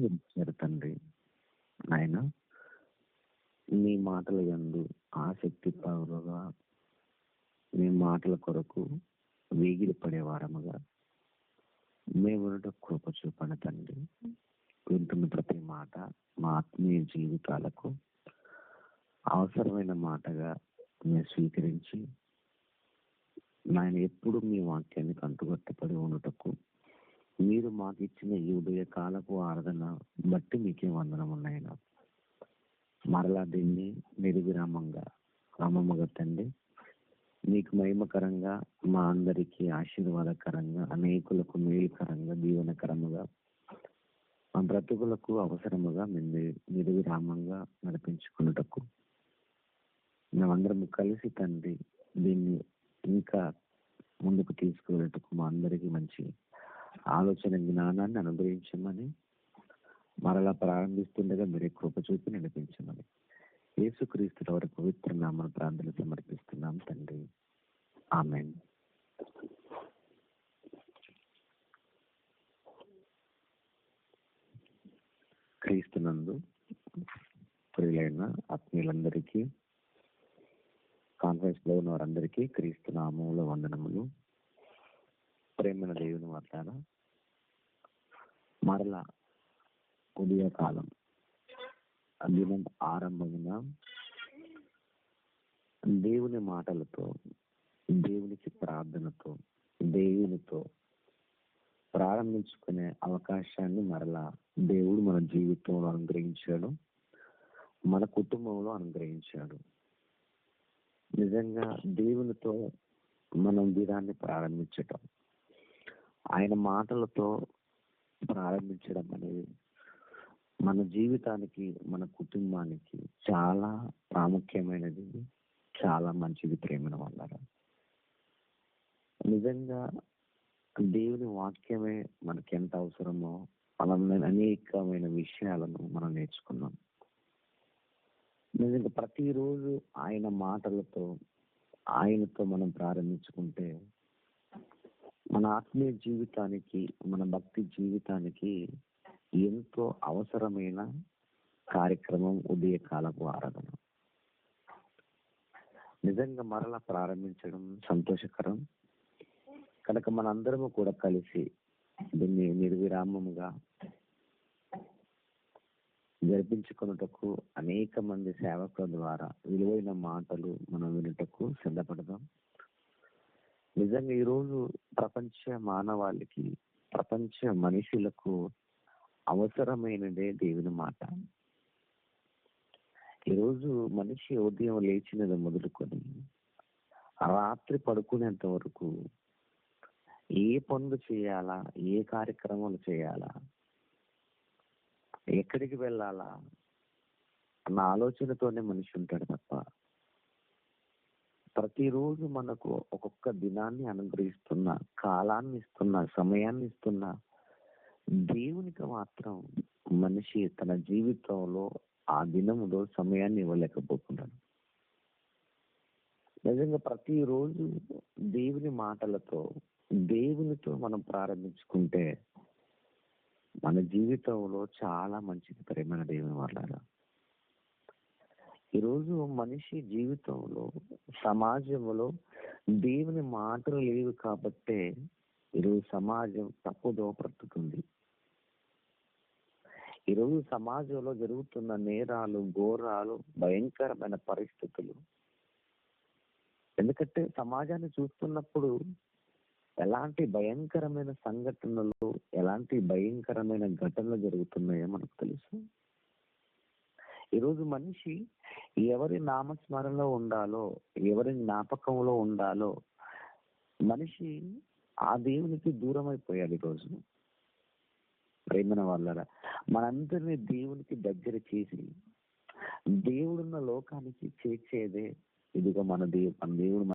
ఇచ్చారు తండ్రి. నాయన మీ మాటల యందు ఆసక్తి పరులుగా మీ మాటల కొరకు వేగిరి పడేవారముగా మేము కృప చూపండి తండ్రి. వింటున్న ప్రతి మాట మా ఆత్మీయ జీవితాలకు అవసరమైన మాటగా మేము స్వీకరించి నాయన ఎప్పుడు మీ వాక్యాన్ని కంటుగట్టపడి ఉండటకు మీరు మాకు ఇచ్చిన ఈ ఉదయ కాలపు ఆరాధన బట్టి మీకే వందనమున్నాయన. మరలా దీన్ని నిర్విరామంగా క్రమముగా తండ్రి మీకు మహిమకరంగా మా అందరికీ ఆశీర్వాదకరంగా అనేకులకు మేలుకరంగా దీవెనకరముగా మా బ్రతుకులకు అవసరముగా మేము నిర్విరామంగా నడిపించుకున్నటకు మేమందరం కలిసి తండ్రి దీన్ని ఇంకా ముందుకు తీసుకువెళ్ళటకు మా అందరికీ మంచి ఆలోచన జ్ఞానాన్ని అనుగ్రహించమని మరలా ప్రారంభిస్తుండగా మీరే కృప చూపి నడిపించమని యేసుక్రీస్తు వారి పవిత్ర నామను ప్రార్థన సమర్పిస్తున్నాం తండ్రి. ఆమేన్. క్రీస్తునందు ప్రియులైన ఆత్మీయులందరికీ, కాన్ఫరెన్స్ లో ఉన్న వారందరికీ క్రీస్తు నామములో వందనములు. ప్రేమైన దేవుని వర్తాన మరలా ఉదయకాలం దినం ఆరంభమున దేవుని మాటలతో, దేవునికి ప్రార్థనతో, దేవునితో ప్రారంభించుకునే అవకాశాన్ని మరలా దేవుడు మన జీవితంలో అనుగ్రహించాడు, మన కుటుంబంలో అనుగ్రహించాడు. నిజంగా దేవునితో మనం దినాన్ని ప్రారంభించటం, ఆయన మాటలతో ప్రారంభించడం అనేది మన జీవితానికి, మన కుటుంబానికి చాలా ప్రాముఖ్యమైనది, చాలా మంచిది. ప్రేమైన వాళ్ళారా, నిజంగా దేవుని వాక్యమే మనకి ఎంత అవసరమో మనం అనేకమైన విషయాలను మనం నేర్చుకున్నాం. నిజంగా ప్రతిరోజు ఆయన మాటలతో, ఆయనతో మనం ప్రారంభించుకుంటే మన ఆత్మీయ జీవితానికి, మన భక్తి జీవితానికి ఎంతో అవసరమైన కార్యక్రమం ఉదయకాలపు ఆరాధన. నిజంగా మరలా ప్రారంభించడం సంతోషకరం కనుక మనందరము కూడా కలిసి దీన్ని నిర్విరామముగా జరిపించుకున్నటకు అనేక మంది సేవకుల ద్వారా విలువైన మాటలు మనం వినుటకు సిద్ధపడదాం. నిజంగా ఈరోజు ప్రపంచ మానవాళికి, ప్రపంచ మనుషులకు అవసరమైనదే దేవుని మాట. ఈరోజు మనిషి ఉదయం లేచినది మొదలుకొని రాత్రి పడుకునేంత వరకు ఏ పనులు చేయాలా, ఏ కార్యక్రమాలు చేయాలా, ఎక్కడికి వెళ్ళాలా అన్న ఆలోచనతోనే మనిషి ఉంటాడు తప్ప ప్రతిరోజు మనకు ఒక్కొక్క దినాన్ని అనుగ్రహిస్తున్న, కాలాన్ని ఇస్తున్న, సమయాన్ని ఇస్తున్న దేవునికి మాత్రం మనిషి తన జీవితంలో ఆ దినములో సమయాన్ని ఇవ్వలేకపోతున్నాడు. నిజంగా ప్రతిరోజు దేవుని మాటలతో, దేవునితో మనం ప్రారంభించుకుంటే మన జీవితంలో చాలా మంచిది. ప్రేమైన దేవుని వాళ్ళారా, ఈరోజు మనిషి జీవితంలో, సమాజంలో దేవుని మాటలు లేవు కాబట్టే ఈరోజు సమాజం తప్పుదో బ్రతుకుతుంది. ఈరోజు సమాజంలో జరుగుతున్న నేరాలు, ఘోరాలు, భయంకరమైన పరిస్థితులు. ఎందుకంటే సమాజాన్ని చూస్తున్నప్పుడు ఎలాంటి భయంకరమైన సంఘటనలు, ఎలాంటి భయంకరమైన ఘటనలు జరుగుతున్నాయో మనకు తెలుసు. ఈరోజు మనిషి ఎవరి నామస్మరణలో ఉండాలో, ఎవరి జ్ఞాపకంలో ఉండాలో మనిషి ఆ దేవునికి దూరం అయిపోయాడు. ఈరోజు ప్రేమన వాళ్ళరా, మనందరినీ దేవునికి దగ్గర చేసి దేవుడున్న లోకానికి చేర్చేదే ఇదిగో మన దేవుడు